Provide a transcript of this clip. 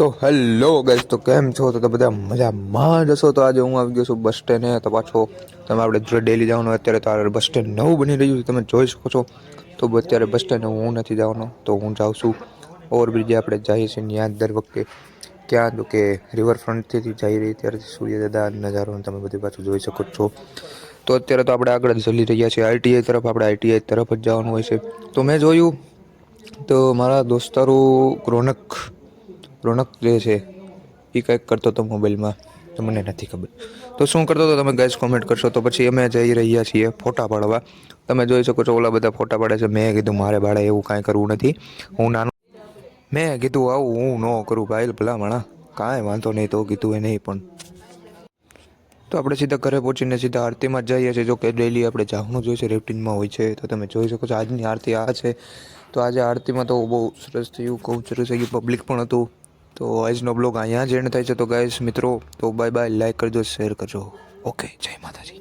તો hello guys, તો કેમ છો? તો બધા મજામાં જ હશો. તો આજે હું આવી ગયો છું બસ સ્ટેન્ડે. તો પાછો તમે આપણે જો ડેલી જવાનું અત્યારે તો આ બસ સ્ટેન્ડ નવું બની રહ્યું છે, તમે જોઈ શકો છો. તો અત્યારે બસ સ્ટેન્ડ હું નથી જવાનો, તો હું જાઉં છું ઓવરબ્રિજે. આપણે જઈએ છીએ ત્યાં દર વખતે ક્યાં તો કે રિવરફ્રન્ટથી જઈ રહી ત્યારે સૂર્યદાદા નજારો તમે બધી પાછું જોઈ શકો છો. તો અત્યારે તો આપણે આગળ ચાલી રહ્યા છીએ આઈટીઆઈ તરફ. આપણે આઈટીઆઈ તરફ જ જવાનું હોય છે. તો મેં જોયું તો મારા દોસ્તારો રોનક જે છે એ કંઈક કરતો હતો મોબાઈલમાં, તો મને નથી ખબર તો શું કરતો હતો. તમે ગાઈસ કોમેન્ટ કરશો. તો પછી અમે જઈ રહ્યા છીએ ફોટા પાડવા. તમે જોઈ શકો છો ઓલા બધા ફોટા પાડે છે. મેં કીધું મારે ભાડે એવું કાંઈ કરવું નથી. હું નાનો મેં કીધું આવું હું ન કરું ભાઈ, ભલા માણા કાંઈ વાંધો નહીં. તો કીધું એ નહીં પણ તો આપણે સીધા ઘરે પહોંચીને સીધા આરતીમાં જ જઈએ છીએ. જો કે ડેલી આપણે જવાનું જોઈએ છે, રૂટીનમાં હોય છે. તો તમે જોઈ શકો છો આજની આરતી આ છે. તો આજે આરતીમાં તો બહુ સરસ થયું, બહુ સરસ થઈ ગયું, પબ્લિક પણ હતું. તો આજનો બ્લોગ અહીંયા જ એન્ડ થાય છે. તો ગાઈસ મિત્રો, તો બાય બાય, લાઈક કરજો, શેર કરજો. ઓકે, જય માતાજી.